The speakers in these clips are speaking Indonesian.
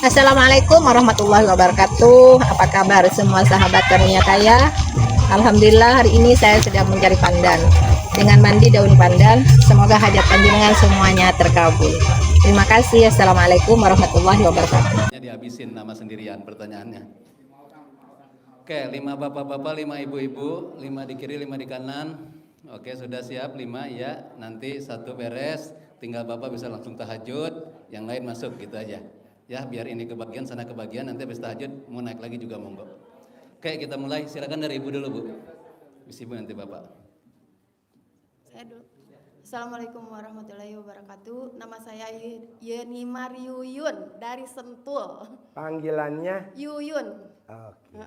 Assalamualaikum warahmatullahi wabarakatuh. Apa kabar semua sahabat karunia kaya? Alhamdulillah hari ini saya sedang mencari pandan. Dengan mandi daun pandan, semoga hajat panjenengan semuanya terkabul. Terima kasih. Assalamualaikum warahmatullahi wabarakatuh. Dihabisin nama sendirian pertanyaannya. Oke, 5 bapak-bapak, 5 ibu-ibu, 5 di kiri, 5 di kanan. Oke, sudah siap 5 ya. Nanti satu beres, tinggal bapak bisa langsung tahajud, yang lain masuk gitu aja. Ya, biar ini kebagian, sana kebagian, nanti habis tahajud mau naik lagi juga monggo. Oke, kita mulai. Silakan dari ibu dulu, Bu. Habis ibu nanti bapak. Saya dulu. Assalamualaikum warahmatullahi wabarakatuh. Nama saya Yeni Mariuyun dari Sentul. Panggilannya Yuyun. Oke.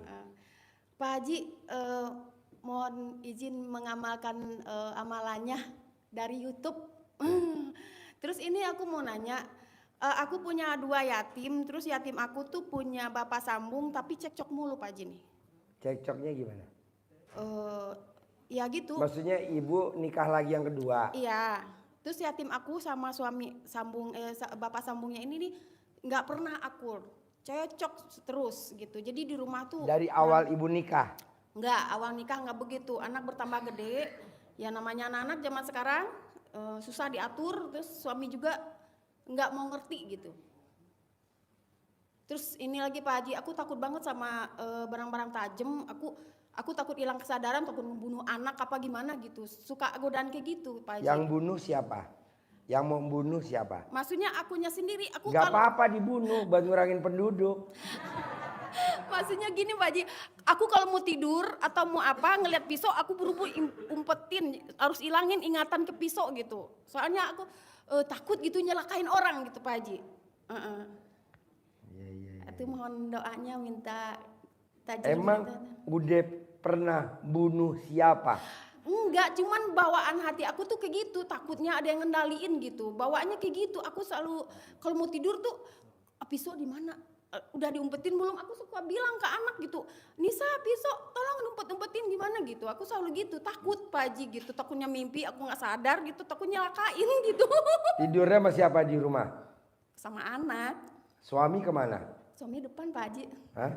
Pak Haji, mohon izin mengamalkan amalannya dari YouTube. Terus ini aku mau nanya, aku punya 2 yatim, terus yatim aku tuh punya bapak sambung tapi cekcok mulu Pak Haji nih. Cekcoknya gimana? Ya gitu. Maksudnya ibu nikah lagi yang kedua? Iya. Terus yatim aku sama suami sambung bapak sambungnya ini nih nggak pernah akur, cocok terus gitu. Jadi di rumah tuh Dari awal ibu nikah? nggak, awal nikah nggak begitu. Anak bertambah gede, ya namanya anak zaman sekarang susah diatur. Terus suami juga nggak mau ngerti gitu. Terus ini lagi Pak Haji, aku takut banget sama barang-barang tajam. Aku takut hilang kesadaran, takut membunuh anak apa gimana gitu. Suka godaan kayak gitu Pak Haji. Yang bunuh siapa? Yang mau bunuh siapa? Maksudnya akunya sendiri. Aku Gak apa-apa dibunuh buat ngurangin penduduk. Maksudnya gini Pak Haji, aku kalau mau tidur atau mau apa ngeliat pisau aku buru-buru umpetin, harus ilangin ingatan ke pisau gitu. Soalnya aku takut gitu nyelakain orang gitu Pak Haji. Itu mohon doanya minta tajam. Emang udah pernah bunuh siapa? Enggak, cuman bawaan hati aku tuh kayak gitu, takutnya ada yang ngendaliin gitu. Bawaannya kayak gitu, aku selalu kalau mau tidur tuh pisau di mana? Udah diumpetin belum? Aku suka bilang ke anak gitu, Nisa pisau tolong umpet-umpetin gimana gitu. Aku selalu gitu, takut Pak Haji gitu, takutnya mimpi aku nggak sadar gitu, takutnya nyelakain gitu. Tidurnya sama siapa di rumah? Sama anak. Suami kemana? Suami depan Pak Haji. Hah?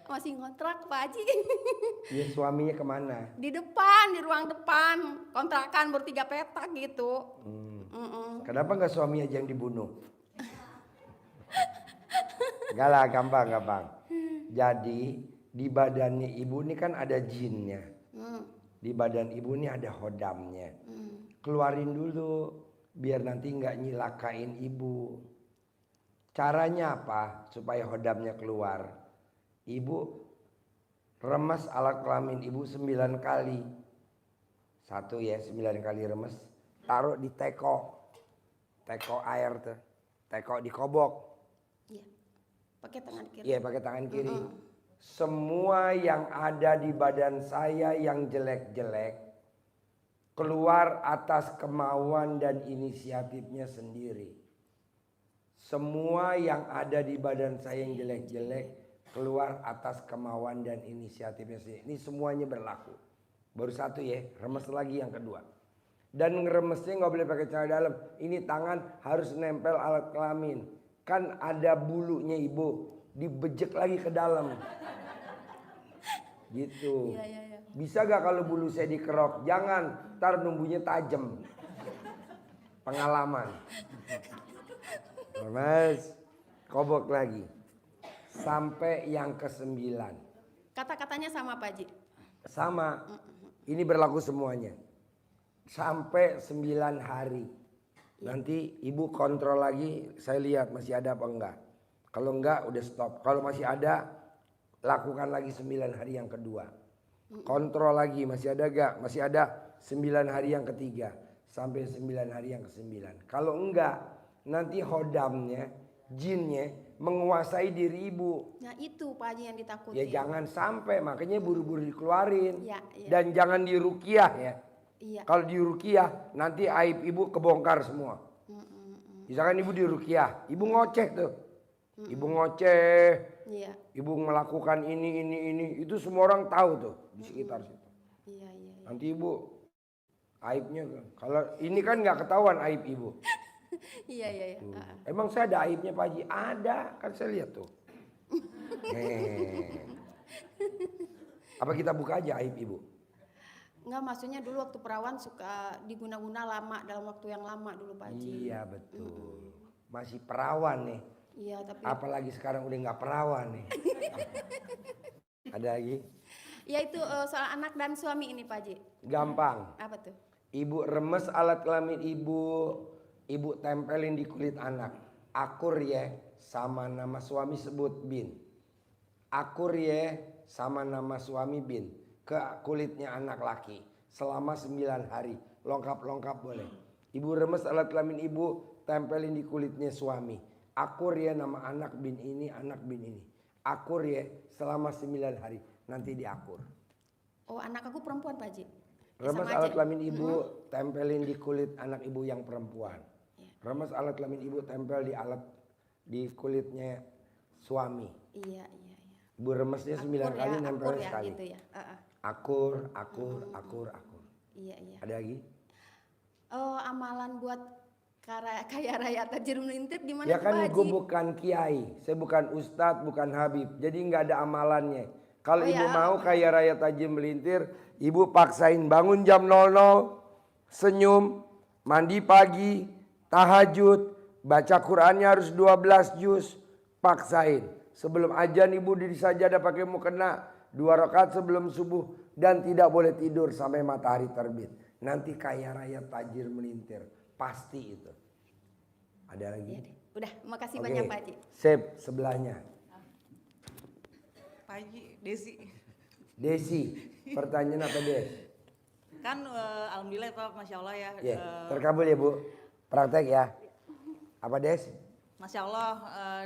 Masih ngontrak Pak Haji. Ya suaminya kemana? Di depan, di ruang depan, kontrakan bertiga petak gitu. Kenapa nggak suami aja yang dibunuh? Gak lah, gampang. Jadi di badannya ibu ini kan ada jinnya. Di badan ibu ini ada hodamnya. Keluarin dulu biar nanti nggak nyilakain ibu. Caranya apa supaya hodamnya keluar? Ibu remes alat kelamin ibu 9 kali. 1 ya, 9 kali remes. Taruh di teko. Teko air tuh. Teko di kobok. Iya. Pakai tangan kiri. Iya, pakai tangan kiri. Semua yang ada di badan saya yang jelek-jelek keluar atas kemauan dan inisiatifnya sendiri. Semua yang ada di badan saya yang jelek-jelek keluar atas kemauan dan inisiatifnya sendiri. Ini semuanya berlaku. Baru 1 ya, remes lagi yang kedua. Dan ngeremesnya nggak boleh pakai celana dalam. Ini tangan harus nempel alat kelamin. Kan ada bulunya ibu, dibejek lagi ke dalam. Gitu. Iya. Bisa gak kalau bulu saya dikerok? Jangan, ntar numbuhnya tajam. Pengalaman. Mas, kobok lagi. Sampai yang ke-9. Kata-katanya sama Pak Haji? Sama. Ini berlaku semuanya. Sampai 9 hari. Nanti ibu kontrol lagi, saya lihat masih ada apa enggak. Kalau enggak udah stop. Kalau masih ada, lakukan lagi 9 hari yang kedua. Kontrol lagi, masih ada enggak? Masih ada 9 hari yang ketiga. Sampai 9 hari yang ke-9. Kalau enggak, nanti hodamnya, jinnya menguasai diri ibu. Nah itu Pak Haji yang ditakutin. Ya jangan sampai, makanya buru-buru dikeluarin. Ya. Dan jangan diruqyah ya. Iya. Kalau diruqyah nanti aib ibu kebongkar semua. Misalkan ibu diruqyah, ibu ngoceh tuh. Ibu ngoceh, Iya. ibu melakukan ini, itu semua orang tahu tuh di sekitar situ. Iya. Nanti ibu aibnya, kalau ini kan nggak ketahuan aib ibu. Iya. Emang saya ada aibnya Pak Haji? Ada, kan saya lihat tuh. Apa kita buka aja aib ibu? Enggak, maksudnya dulu waktu perawan suka diguna-guna lama, dalam waktu yang lama dulu Pak Haji. Iya betul. Masih perawan nih. Iya, tapi Apalagi sekarang udah nggak perawan nih. Ada lagi? ya itu soal anak dan suami ini Pak Haji. Gampang. Apa tuh? Ibu remes alat kelamin ibu tempelin di kulit anak. Akur ya, sama nama suami sebut bin. Akur ya, sama nama suami bin. Ke kulitnya anak laki. Selama 9 hari. Lengkap-lengkap boleh. Ibu remes alat kelamin ibu, tempelin di kulitnya suami. Akur ya nama anak bin ini, anak bin ini. Akur ya selama 9 hari. Nanti diakur. Oh, anak aku perempuan Pak Haji. Remes Sama alat aja. kelamin ibu, tempelin di kulit anak ibu yang perempuan. Remes alat kelamin ibu, tempel di kulitnya suami. Iya. Ibu remesnya 9 kali, nempelnya ya, sekali. gitu ya. Akur. Iya. Ada lagi? Oh, amalan buat kaya raya tajir melintir gimana Ya tuh, kan Pak Haji? gue bukan kiai, saya bukan ustadz, bukan habib. Jadi nggak ada amalannya. Kalau Oh ibu ya. mau kaya raya tajir melintir, ibu paksain bangun jam 00, senyum, mandi pagi, tahajud, baca Qur'annya harus 12 juz, paksain. Sebelum ajan ibu diri saja ada pakai mukena, 2 rakaat sebelum subuh, dan tidak boleh tidur sampai matahari terbit. Nanti kaya raya tajir melintir, pasti itu. Ada lagi? Iya deh. Udah, makasih Oke, banyak Pak Haji. sip sebelahnya. Pak Haji, Desi. Desi, pertanyaan apa Des? Kan alhamdulillah Pak, Masya Allah ya. Ya, terkabul ya Bu. Praktek ya. Apa Des? Masya Allah,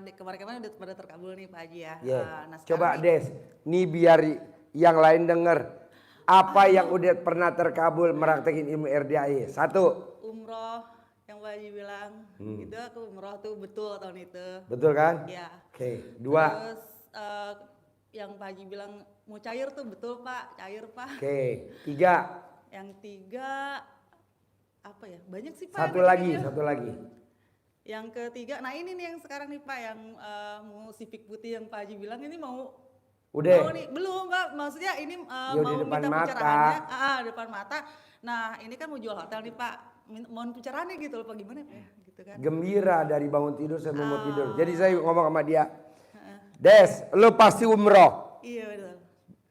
kemarin-kemarin udah pada terkabul nih Pak Haji ya. Ya. Nah, Coba sekarang Des, nih biar yang lain denger. Apa yang udah pernah terkabul meraktekin ilmu RDAI? 1. umroh yang Pak Haji bilang, itu aku umroh tuh betul tahun itu. Betul kan? Ya. Oke, 2. Terus yang Pak Haji bilang mau cair tuh betul Pak, cair Pak. Oke, 3. Yang 3 apa ya? Banyak sih Pak. Satu yang lagi, ketiga. satu lagi. Yang ketiga, nah ini nih yang sekarang nih Pak, yang mau Civic putih yang Pak Haji bilang ini mau Udah. mau nih, belum Pak, maksudnya ini Yo, mau di depan minta mata. pencerahannya, depan mata. Nah ini kan mau jual hotel nih Pak, mohon pencerahannya gitu loh Pak, gimana Pak ya, gitu kan. Gembira dari bangun tidur sampai mau tidur. Jadi saya ngomong sama dia. Des, lu pasti umroh. Iya betul,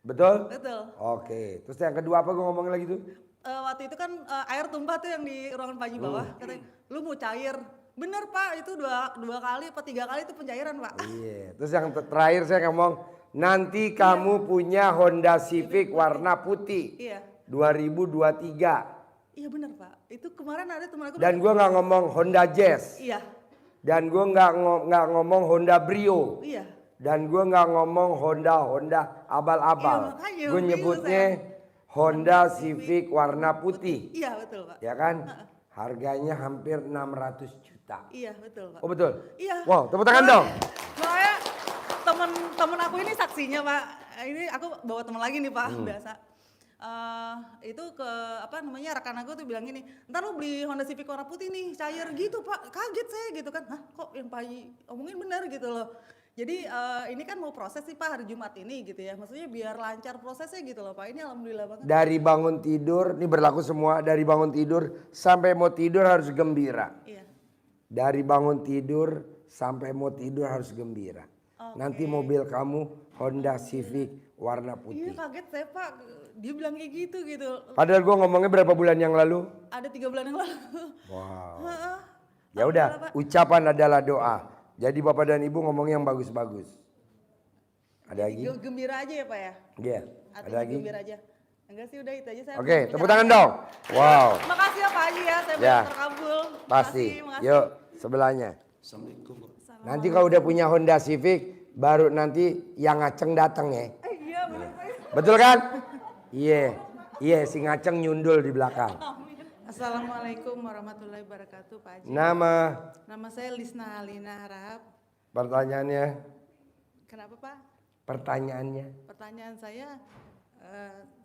Betul? betul. Oke, terus yang kedua apa gue ngomongin lagi tuh? Waktu itu kan air tumpah tuh yang di ruangan Pak Haji bawah, katanya lu mau cair. Bener Pak, itu dua kali apa 3 kali itu pencairan Pak. Iya, terus yang terakhir saya ngomong, nanti kamu punya Honda Civic warna putih Iya, 2023. iya bener Pak. Itu kemarin ada teman aku. Dan gue nggak ngomong Honda Jazz, Iya, dan gue nggak ngomong Honda Brio, iya. dan gue nggak ngomong Honda abal-abal. Iya, makanya Gue bingung nyebutnya Honda Civic warna putih, Iya betul Pak. ya kan? Harganya hampir 600 juta. Iya betul Pak. Oh betul? Iya. Wow, tepuk tangan dong. Soalnya temen aku ini saksinya Pak. Ini aku bawa teman lagi nih Pak, biasa. Itu ke apa namanya rekan aku tuh bilang gini, ntar lu beli Honda Civic warna putih nih, cair gitu Pak. Kaget saya gitu kan, hah kok yang Pak Haji omongin benar gitu loh. Jadi ini kan mau proses sih Pak hari Jumat ini gitu ya. Maksudnya biar lancar prosesnya gitu loh Pak. Ini alhamdulillah banget. Dari bangun tidur, ini berlaku semua, dari bangun tidur sampai mau tidur harus gembira. Iya. Dari bangun tidur sampai mau tidur harus gembira. Nanti mobil kamu Honda Civic warna Iya putih. kaget saya Pak, dia bilang kayak gitu. Padahal gue ngomongnya berapa bulan yang lalu? Ada 3 bulan yang lalu. Wow. Heeh. Ya udah, Alhamdulillah, Pak. ucapan adalah doa. Jadi bapak dan ibu ngomong yang bagus-bagus. Ada lagi? Gembira aja ya Pak ya? Iya. Ada Hatinya lagi? gembira aja. Enggak sih udah itu aja saya. Oke, mau tepuk bicara. tangan dong. Wow. Makasih ya Pak Haji ya, saya Ya. banyak terkabul. Pasti. Makasih. Yuk, sebelahnya. Assalamualaikum. Nanti kalau udah punya Honda Civic, baru nanti yang ngaceng datang ya. Iya benar Pak. Betul kan? Iya. Iya, si ngaceng nyundul di belakang. Assalamualaikum warahmatullahi wabarakatuh Pak Haji. Nama saya Lisna Alina Harahap. pertanyaannya, Kenapa Pak? pertanyaannya. Pertanyaan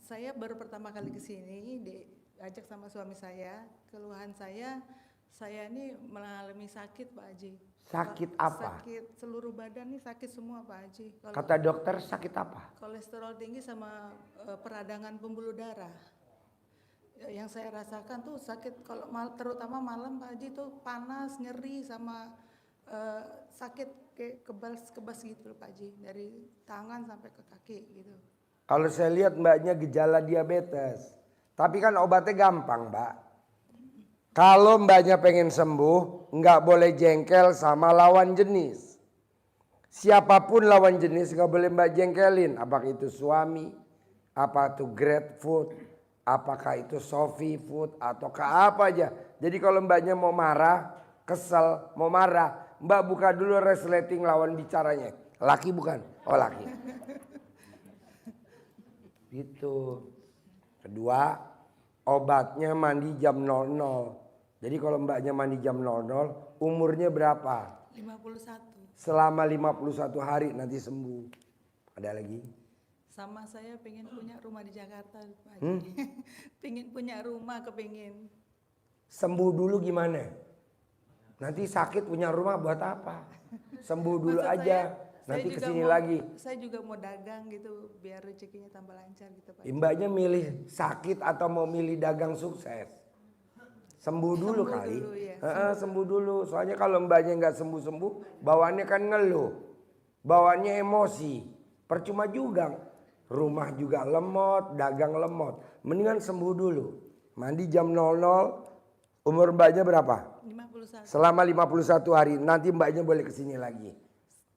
saya baru pertama kali ke sini diajak sama suami saya. Keluhan saya Saya ini mengalami sakit Pak Haji. Sakit apa? Sakit seluruh badan nih sakit semua Pak Haji. Kalau Kata dokter sakit apa? kolesterol tinggi sama peradangan pembuluh darah. Yang saya rasakan tuh sakit kalau terutama malam Pak Haji tuh panas, nyeri sama sakit kayak kebas gitu Pak Haji, dari tangan sampai ke kaki gitu. Kalau saya lihat mbaknya gejala diabetes. Tapi kan obatnya gampang mbak. Kalau mbaknya pengen sembuh, nggak boleh jengkel sama lawan jenis. Siapapun lawan jenis nggak boleh mbak jengkelin. Apakah itu suami, apa itu Grab Food, apakah itu Sophie Food, ataukah apa aja. Jadi kalau mbaknya mau marah, kesel, mau marah, mbak buka dulu resleting lawan bicaranya. Laki bukan? Oh laki. Gitu. Kedua, obatnya mandi jam 00. Jadi kalau mbaknya mandi jam 00, umurnya berapa? 51. Selama 51 hari nanti sembuh. Ada lagi? Sama saya pengen punya rumah di Jakarta Pak Haji. Pengen punya rumah, kepengin. Sembuh dulu gimana? Nanti sakit punya rumah buat apa? Sembuh dulu Maksud aja. saya Nanti juga kesini mau- lagi. Saya juga mau dagang gitu biar rezekinya tambah lancar gitu Pak. Mbaknya milih sakit atau mau milih dagang sukses? Sembuh dulu Sembuh kali. dulu, ya. Sembuh dulu. Soalnya kalau mbaknya nggak sembuh-sembuh, bawaannya kan ngeluh. Bawaannya emosi. Percuma juga. Rumah juga lemot, dagang lemot. Mendingan sembuh dulu. Mandi jam 00. Umur mbaknya berapa? 51. Selama 51 hari. Nanti mbaknya boleh kesini lagi.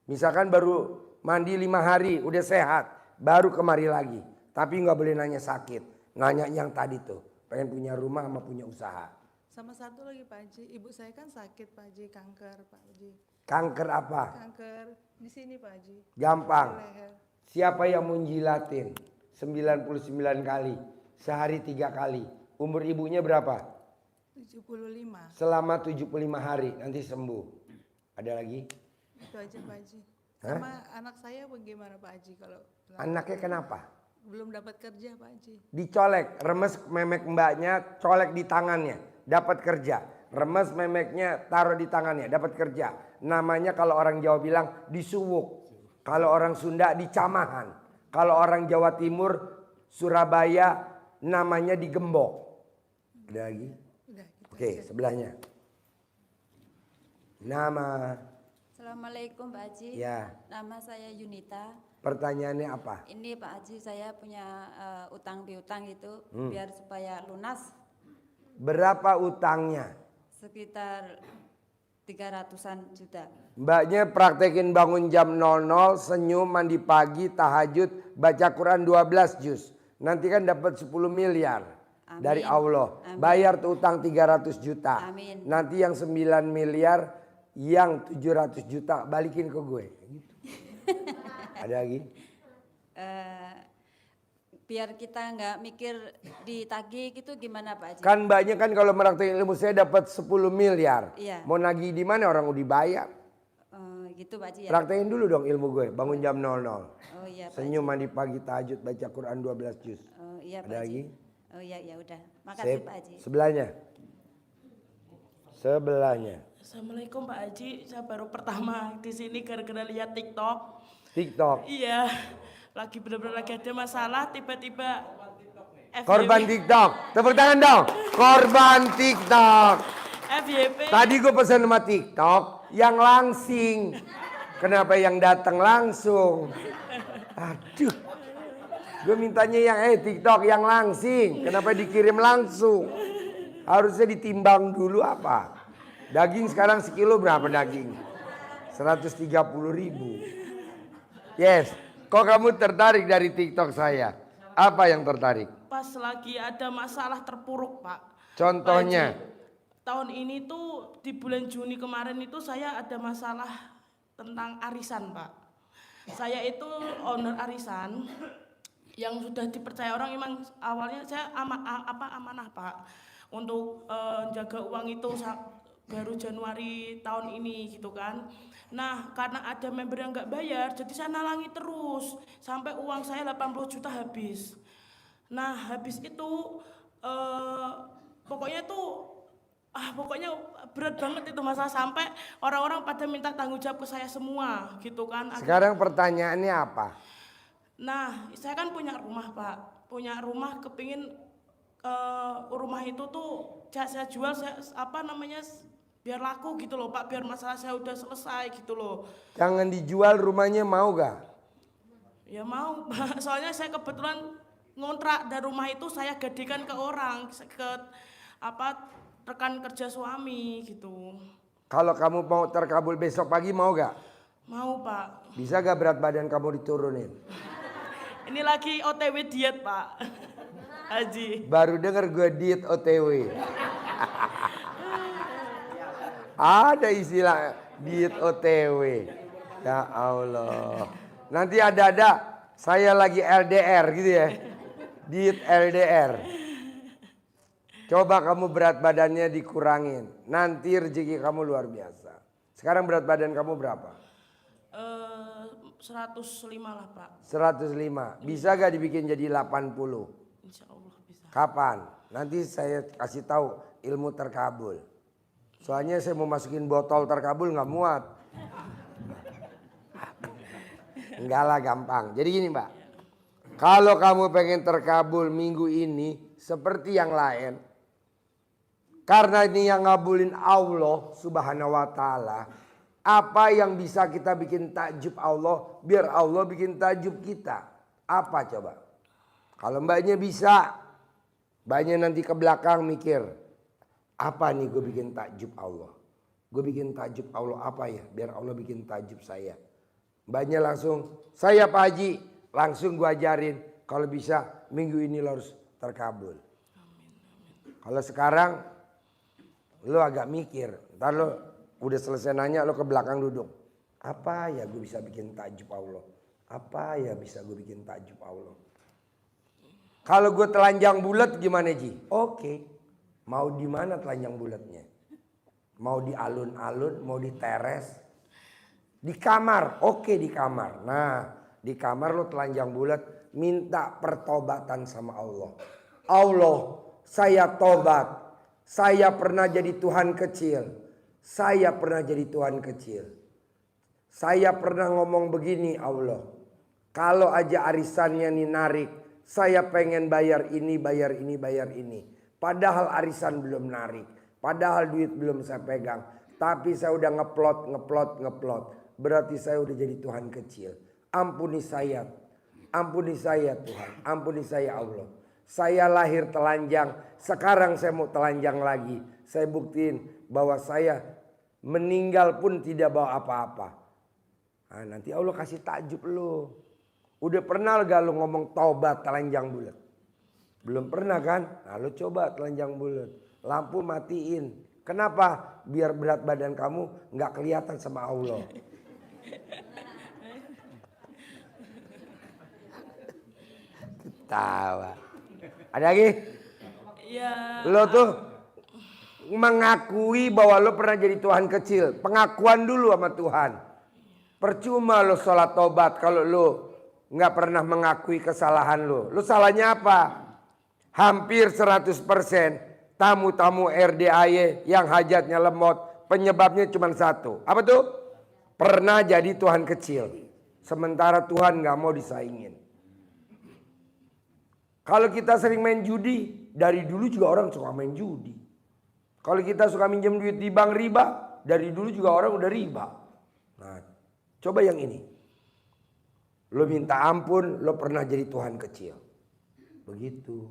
Misalkan baru mandi 5 hari, udah sehat. Baru kemari lagi. Tapi nggak boleh nanya sakit. Nanya yang tadi tuh. Pengen punya rumah sama punya usaha. Sama satu lagi Pak Haji, ibu saya kan sakit Pak Haji, kanker Pak Haji. Kanker apa? Kanker di sini Pak Haji. Gampang. Di leher. Siapa yang menjilatin 99 kali, sehari 3 kali. Umur ibunya berapa? 75. Selama 75 hari nanti sembuh. Ada lagi? Itu aja Pak Haji. Hah? Sama anak saya bagaimana Pak Haji kalau Anaknya kenapa? belum dapat kerja Pak Haji? Dicolek, remes memek mbaknya, colek di tangannya, dapat kerja. Remes memeknya, taruh di tangannya, dapat kerja. Namanya kalau orang Jawa bilang disuwuk. Kalau orang Sunda dicamahan. Kalau orang Jawa Timur, Surabaya namanya digembok. Ada lagi? Udah gitu. Oke, sebelahnya. Nama, Assalamualaikum Pak Haji. ya, Nama saya Yunita. pertanyaannya apa? Ini Pak Haji saya punya utang piutang itu Hmm. biar supaya lunas Berapa utangnya? sekitar 300-an juta. Mbaknya praktekin bangun jam 00, senyum, mandi pagi, tahajud, baca Quran 12 juz. Nanti kan dapat 10 miliar Amin. dari Allah. Amin. Bayar tuh utang 300 juta. Amin. Nanti yang 9 miliar, yang 700 juta balikin ke gue. Gitu. Ada lagi? Eh, biar kita nggak mikir ditagih gitu gimana Pak Haji? Kan mbaknya kan kalau meraktekin ilmu saya dapat 10 miliar. Iya. Mau nagih di mana orang udah dibayar. Gitu Pak Haji ya. Praktekin dulu dong ilmu gue. Bangun jam 00. Oh iya Pak Senyum, mandi pagi, tahajud, baca Quran 12 juz. Haji. Oh iya Pak Ada Haji. lagi? Oh iya ya udah. Makasih Sip. Pak Haji. Sebelahnya. Sebelahnya. Assalamualaikum Pak Haji, saya baru pertama di sini gara-gara lihat TikTok. TikTok. Iya, lagi benar-benar lagi ada masalah, tiba-tiba FYP, Korban TikTok. Tepuk tangan dong. Korban TikTok. FYP, Tadi gue pesan sama TikTok yang langsing. Kenapa yang datang langsung? Aduh. Gue mintanya yang TikTok yang langsing. Kenapa dikirim langsung? Harusnya ditimbang dulu apa? Daging sekarang sekilo berapa daging? 130.000. Yes. Kok kamu tertarik dari TikTok saya? Apa yang tertarik? pas lagi ada masalah terpuruk Pak. Contohnya? Pak Haji, tahun ini tuh di bulan Juni kemarin itu saya ada masalah tentang arisan Pak. Saya itu owner arisan yang sudah dipercaya orang, memang awalnya saya amanah Pak untuk jaga uang itu baru Januari tahun ini gitu kan. Nah karena ada member yang nggak bayar, jadi saya nalangi terus sampai uang saya 80 juta habis. Nah habis itu pokoknya tuh pokoknya berat banget itu masalah, sampai orang-orang pada minta tanggung jawab ke saya semua gitu kan. Sekarang pertanyaannya apa? Nah, saya kan punya rumah Pak, punya rumah, kepingin rumah itu tuh saya jual, biar laku gitu loh Pak, biar masalah saya udah selesai gitu loh. Jangan dijual rumahnya, mau gak? Ya mau Pak, soalnya saya kebetulan ngontrak, dan rumah itu saya gadekan ke orang, ke rekan kerja suami gitu. Kalau kamu mau terkabul besok pagi, mau gak? Mau Pak. Bisa gak berat badan kamu diturunin? Ini lagi OTW diet Pak. Haji. Baru denger gue diet OTW. Ada istilah diet OTW. Ya Allah. Nanti ada saya lagi LDR gitu ya. Diet LDR. Coba kamu berat badannya dikurangin. Nanti rezeki kamu luar biasa. Sekarang berat badan kamu berapa? 105 lah Pak. 105. Bisa gak dibikin jadi 80? Insya Allah bisa. Kapan? Nanti saya kasih tahu ilmu terkabul. Soalnya saya mau masukin botol terkabul nggak muat. Enggak lah, gampang. Jadi gini Mbak. Kalau kamu pengen terkabul minggu ini seperti yang lain. Karena ini yang ngabulin Allah Subhanahu wa ta'ala. Apa yang bisa kita bikin takjub Allah, biar Allah bikin takjub kita? Apa coba? Kalau mbaknya bisa, mbaknya nanti ke belakang mikir, apa nih gue bikin takjub Allah? Gue bikin takjub Allah apa ya? Biar Allah bikin takjub saya. Mbaknya langsung, saya Pak Haji, langsung gue ajarin. Kalau bisa minggu ini lo harus terkabul. Kalau sekarang lo agak mikir, ntar lo udah selesai nanya, lo ke belakang duduk. Apa ya gue bisa bikin takjub Allah? Apa ya bisa gue bikin takjub Allah? Kalau gue telanjang bulat gimana Ji? Oke. Mau di mana telanjang bulatnya? Mau di alun-alun, mau di teres? Di kamar? Oke, di kamar. Nah, di kamar lo telanjang bulat, minta pertobatan sama Allah. Allah, saya tobat. Saya pernah jadi Tuhan kecil. Saya pernah jadi Tuhan kecil. Saya pernah ngomong begini Allah. Kalau aja arisannya nih narik. Saya pengen bayar ini, bayar ini, bayar ini. Padahal arisan belum narik. Padahal duit belum saya pegang. Tapi saya udah ngeplot. Berarti saya udah jadi Tuhan kecil. Ampuni saya. Ampuni saya Tuhan. Ampuni saya Allah. Saya lahir telanjang. Sekarang saya mau telanjang lagi. Saya buktiin bahwa saya meninggal pun tidak bawa apa-apa. Nah, nanti Allah kasih takjub lo. Udah pernah gak lo ngomong taubat telanjang bulat? Belum pernah kan? Nah lo coba telanjang bulat. Lampu matiin. Kenapa? Biar berat badan kamu gak kelihatan sama Allah. Ketawa. Ada lagi? Ya. Lo tuh mengakui bahwa lo pernah jadi Tuhan kecil. Pengakuan dulu sama Tuhan. Percuma lo sholat tobat kalau lo nggak pernah mengakui kesalahan lo. Lo salahnya apa? Hampir 100% tamu-tamu RDAY yang hajatnya lemot. Penyebabnya cuma satu. Apa tuh? Pernah jadi Tuhan kecil. Sementara Tuhan nggak mau disaingin. Kalau kita sering main judi, dari dulu juga orang suka main judi. Kalau kita suka minjem duit di bank riba, dari dulu juga orang udah riba. Nah, coba yang ini. Lo minta ampun, lo pernah jadi Tuhan kecil. Begitu.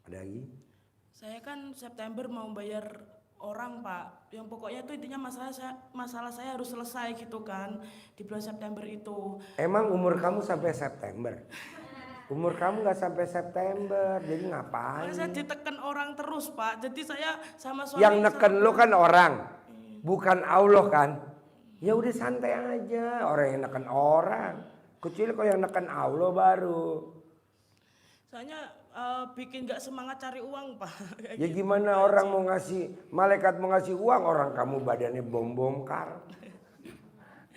Ada lagi? Saya kan September mau bayar orang Pak. Yang pokoknya itu intinya masalah saya harus selesai gitu kan. Di bulan September itu. Emang umur kamu sampai September? Umur kamu gak sampai September, jadi ngapain? Saya ditekan orang terus Pak. Jadi saya sama suami. Yang neken lo kan orang, bukan Allah kan? Ya udah santai aja, orang yang neken orang. Kecuali kalau yang neken Allah baru. Soalnya bikin gak semangat cari uang Pak. Ya gimana orang mau ngasih, malaikat mau ngasih uang, orang kamu badannya bom-bongkar.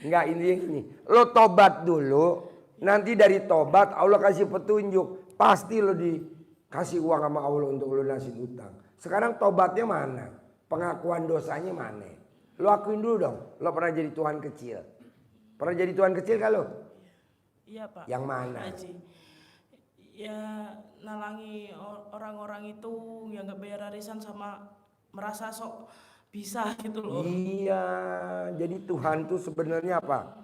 Enggak, ini. Lo tobat dulu. Nanti dari tobat Allah kasih petunjuk. Pasti lo dikasih uang sama Allah untuk lo lunasin utang. Sekarang tobatnya mana? Pengakuan dosanya mana? Lo akuin dulu dong. Lo pernah jadi Tuhan kecil. Pernah jadi Tuhan kecil kan lo? Iya Pak. Yang mana? Pak Haji. Ya nalangi orang-orang itu yang nggak bayar arisan sama merasa sok bisa gitu loh. Iya, jadi Tuhan tuh sebenarnya apa?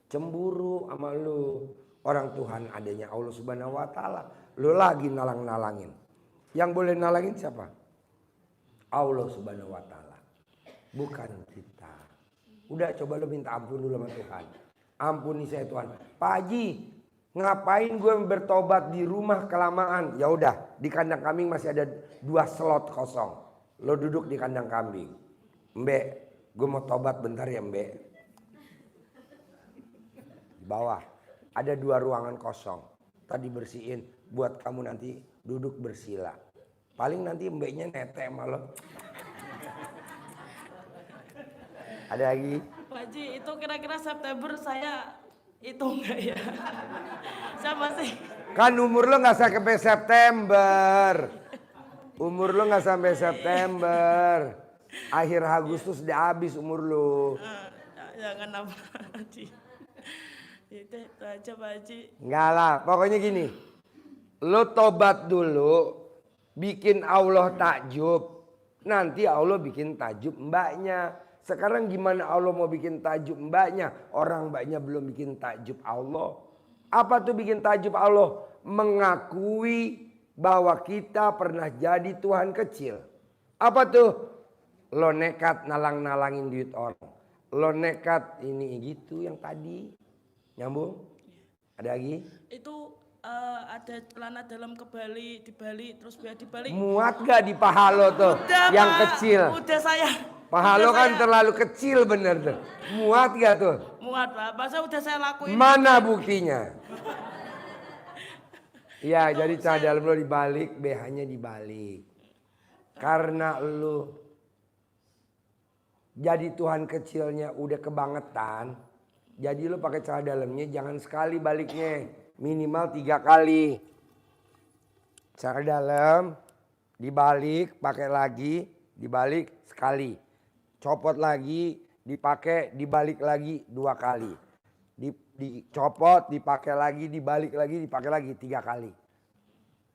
Cemburu sama lu. Orang Tuhan adanya Allah Subhanahu wa taala. Lu lagi nalang-nalangin. Yang boleh nalangin siapa? Allah Subhanahu wa taala. Bukan kita. Udah coba lu minta ampun dulu sama Tuhan. Ampuni saya Tuhan. Pak Haji, ngapain gue bertobat di rumah kelamaan? Ya udah, di kandang kambing masih ada 2 slot kosong. Lo duduk di kandang kambing. Mbak, gue mau tobat bentar ya Mbak. Di bawah ada 2 ruangan kosong. Tadi bersihin buat kamu nanti duduk bersila. Paling nanti mbaknya nete sama lo. Ada lagi? Pak Haji, itu kira-kira September saya itu enggak ya? Saya masih Kan umur lo gak sampai September. Umur lo gak sampai September. Akhir Agustus udah habis umur lo. jangan apa Pak Haji. Itu aja Pak Haji. Enggak lah, pokoknya gini. Lo tobat dulu, bikin Allah takjub. Nanti Allah bikin takjub mbaknya. Sekarang gimana Allah mau bikin takjub mbaknya? Orang mbaknya belum bikin takjub Allah. Apa tuh bikin takjub Allah? Mengakui bahwa kita pernah jadi Tuhan kecil. Apa tuh? Lo nekat nalang-nalangin duit orang. Lo nekat ini gitu yang tadi. Nyambung? Ada lagi? Itu ada celana dalam dibalik terus biar dibalik. Muat gak di paha lo tuh? Udah, Yang Pak. kecil. Udah saya. Paha lo udah kan saya- terlalu kecil bener tuh. Muat gak tuh? Muat Pak. Masa udah saya lakuin. Mana buktinya? Ya jadi celana dalam lo dibalik, BH-nya dibalik. Karena lo jadi Tuhan kecilnya udah kebangetan. Jadi lo pakai celana dalamnya jangan sekali baliknya. Minimal 3 kali. Celana dalam dibalik, pakai lagi, dibalik sekali. Copot lagi, dipakai, dibalik lagi 2 kali. Dicopot, dipakai lagi, dibalik lagi, dipakai lagi 3 kali.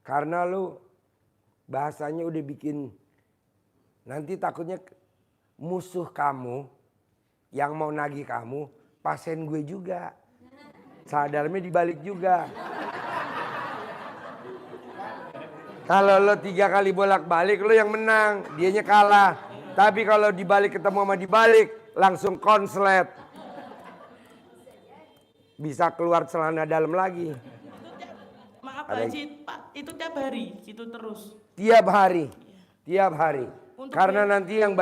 Karena lu bahasanya udah bikin, nanti takutnya musuh kamu yang mau nagih kamu, pasien gue juga. Sadarnya dibalik juga. Kalau lo 3 kali bolak-balik lo yang menang, dianya kalah. Tapi kalau dibalik ketemu sama dibalik, langsung konslet. Bisa keluar celana dalam lagi. Maaf Pak Haji, Pak, itu tiap hari gitu terus. Tiap hari. Tiap hari. Untuk Karena nanti yang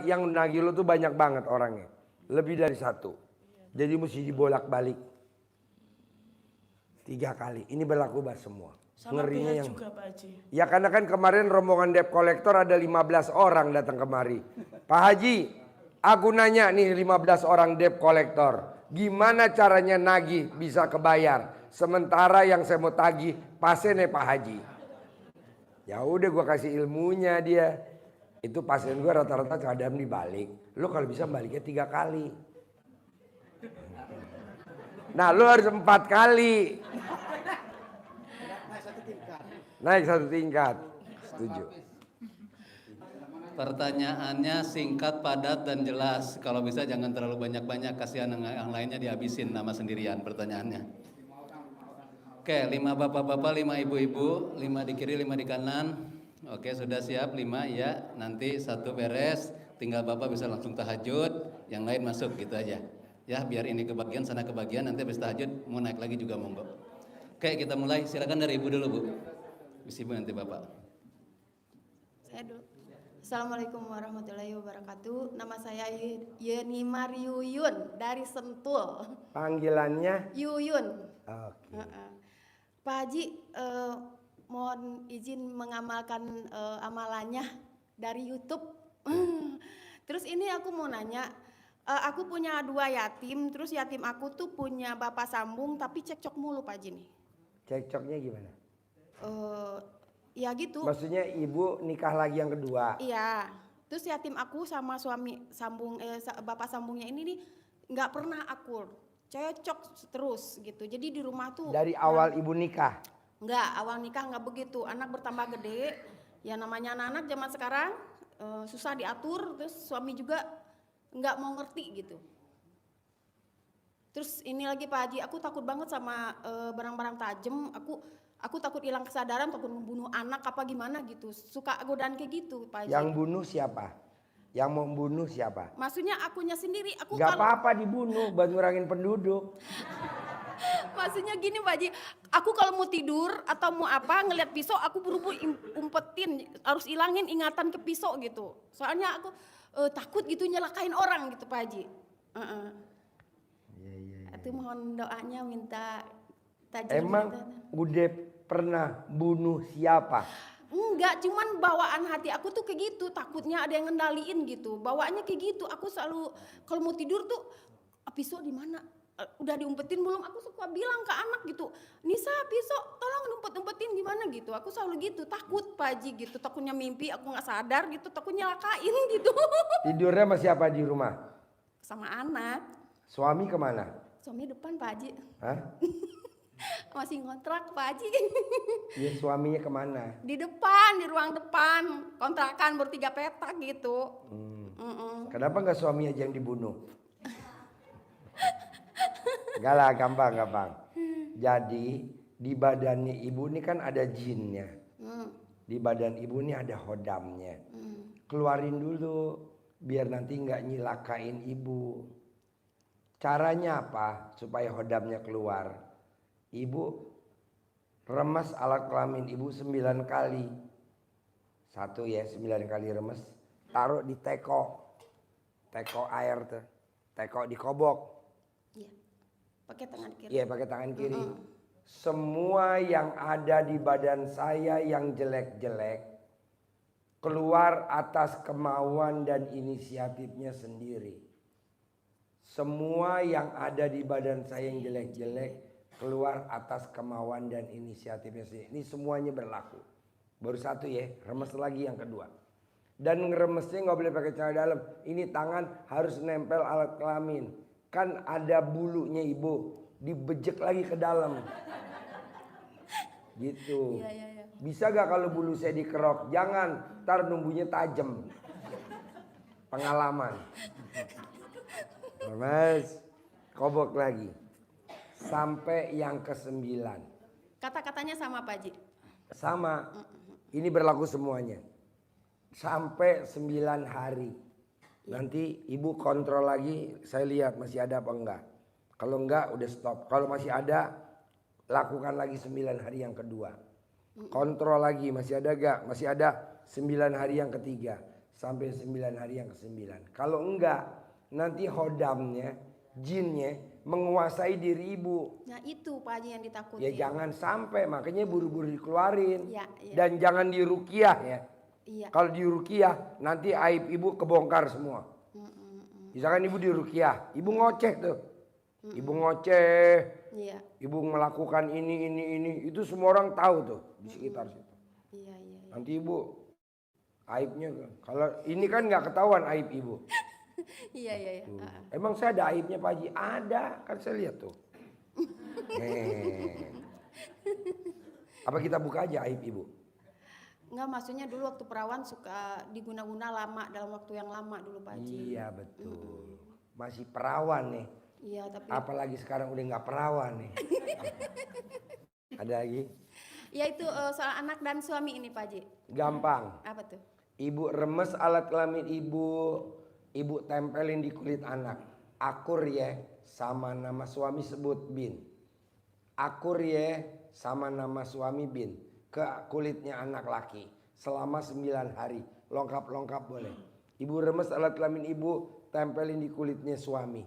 yang nagih lo tuh banyak banget orangnya. Lebih dari 1. Jadi mesti dibolak-balik. 3 kali. Ini berlaku buat semua. Sama Ngerinya BH yang juga Pak Haji. ya karena kan kemarin rombongan debt collector ada 15 orang datang kemari. Pak Haji, aku nanya nih 15 orang debt collector. Gimana caranya nagih bisa kebayar? Sementara yang saya mau tagih pasiennya Pak Haji. Ya udah gue kasih ilmunya dia. Itu pasien gue rata-rata cadam dibalik. Lo kalau bisa baliknya 3 kali. Nah lo harus 4 kali. Naik 1 tingkat. Setuju. Pertanyaannya singkat, padat, dan jelas. Kalau bisa jangan terlalu banyak-banyak, kasihan yang lainnya dihabisin nama sendirian pertanyaannya. Oke, 5 bapak-bapak, 5 ibu-ibu, 5 di kiri, 5 di kanan. Oke, sudah siap 5 ya. Nanti 1 beres, tinggal bapak bisa langsung tahajud, yang lain masuk gitu aja. Ya, biar ini kebagian, sana kebagian, nanti habis tahajud mau naik lagi juga monggo. Oke, kita mulai. Silakan dari ibu dulu, Bu. Habis ibu nanti bapak. Saya dulu. Assalamualaikum warahmatullahi wabarakatuh. Nama saya Yeni Mariuyun dari Sentul. Panggilannya? Yuyun. Oke. Pak Haji, mohon izin mengamalkan amalannya dari YouTube. Terus ini aku mau nanya, aku punya 2 yatim, terus yatim aku tuh punya bapak sambung tapi cekcok mulu Pak Haji nih. Cekcoknya gimana? Ya gitu. Maksudnya ibu nikah lagi yang kedua. Iya. Terus yatim aku sama suami bapak sambungnya ini nih nggak pernah akur, cocok terus gitu. Jadi di rumah tuh Dari awal ibu nikah. nggak, awal nikah nggak begitu. Anak bertambah gede, ya namanya anak zaman sekarang susah diatur. Terus suami juga nggak mau ngerti gitu. Terus ini lagi Pak Haji, aku takut banget sama barang-barang tajam. Aku takut hilang kesadaran, takut membunuh anak apa gimana gitu. Suka godaan kayak gitu Pak Haji. Yang bunuh siapa? Yang membunuh siapa? Maksudnya akunya sendiri, aku Gak kalau apa-apa dibunuh buat ngurangin penduduk. maksudnya gini Pak Haji, aku kalau mau tidur atau mau apa ngeliat pisau aku buru-buru umpetin, harus ilangin ingatan ke pisau gitu. Soalnya aku takut gitu nyelakain orang gitu Pak Haji. Itu mohon doanya minta tajam. Emang udah pernah bunuh siapa? Enggak, cuman bawaan hati aku tuh kayak gitu, takutnya ada yang ngendaliin gitu. Bawaannya kayak gitu, aku selalu kalau mau tidur tuh pisau di mana? Udah diumpetin belum? Aku suka bilang ke anak gitu, Nisa pisau tolong umpet-umpetin gimana gitu. Aku selalu gitu, takut Pak Haji gitu, takutnya mimpi aku nggak sadar gitu, takutnya nyelakain gitu. Tidurnya sama siapa di rumah? Sama anak, Suami kemana? suami depan Pak Haji. Hah? Masih ngontrak Pak Haji. Ya suaminya kemana? Di depan, di ruang depan, kontrakan bertiga petak gitu. Kenapa nggak suami aja yang dibunuh? Enggak lah, gampang. Jadi di badannya ibu ini kan ada jinnya. Di badan ibu ini ada hodamnya. Keluarin dulu biar nanti nggak nyilakain ibu. Caranya apa supaya hodamnya keluar? Ibu remes alat kelamin ibu 9 kali. 1 ya, 9 kali remes. Taruh di teko. Teko air tuh. Teko dikobok. Iya. Pakai tangan kiri. Iya, pakai tangan kiri. Semua yang ada di badan saya yang jelek-jelek keluar atas kemauan dan inisiatifnya sendiri. Semua yang ada di badan saya yang jelek-jelek keluar atas kemauan dan inisiatifnya sendiri. Ini semuanya berlaku. Baru 1 ya, remes lagi yang kedua. Dan ngeremesnya nggak boleh pakai celana dalam. Ini tangan harus nempel alat kelamin. Kan ada bulunya ibu, dibejek lagi ke dalam. Gitu. Iya. Bisa gak kalau bulu saya dikerok? Jangan, ntar numbuhnya tajam. Pengalaman. Mas, kobok lagi. Sampai yang ke-9. Kata-katanya sama Pak Haji. Sama. Ini berlaku semuanya. Sampai 9 hari. Nanti ibu kontrol lagi, saya lihat masih ada apa enggak. Kalau enggak udah stop. Kalau masih ada, lakukan lagi 9 hari yang kedua. Kontrol lagi, masih ada enggak? Masih ada 9 hari yang ketiga. Sampai 9 hari yang ke-9. Kalau enggak, nanti hodamnya, jinnya menguasai diri ibu. Nah itu Pak Haji yang ditakutin. Ya jangan sampai, makanya buru-buru dikeluarin. Iya. Dan jangan diruqyah ya. Iya. Kalau diruqyah nanti aib ibu kebongkar semua. Misalkan ibu diruqyah, ibu ngoceh tuh. Ibu ngoceh, Iya. ibu melakukan ini, itu semua orang tahu tuh di sekitar situ. Iya. Nanti ibu aibnya, kalau ini kan nggak ketahuan aib ibu. Iya. Tuh. Emang saya ada aibnya Pak Haji? Ada, kan saya lihat tuh. Apa kita buka aja aib ibu? Enggak, maksudnya dulu waktu perawan suka diguna-guna lama, dalam waktu yang lama dulu Pak Haji. Iya betul. Masih perawan nih. Iya, tapi Apalagi sekarang udah nggak perawan nih. Ada lagi? ya itu soal anak dan suami ini Pak Haji. Gampang. Apa tuh? Ibu remes alat kelamin ibu tempelin di kulit anak. Akur ya, sama nama suami sebut bin. Akur ya, sama nama suami bin. Ke kulitnya anak laki. Selama 9 hari. Lengkap-lengkap boleh. Ibu remes alat kelamin ibu, tempelin di kulitnya suami.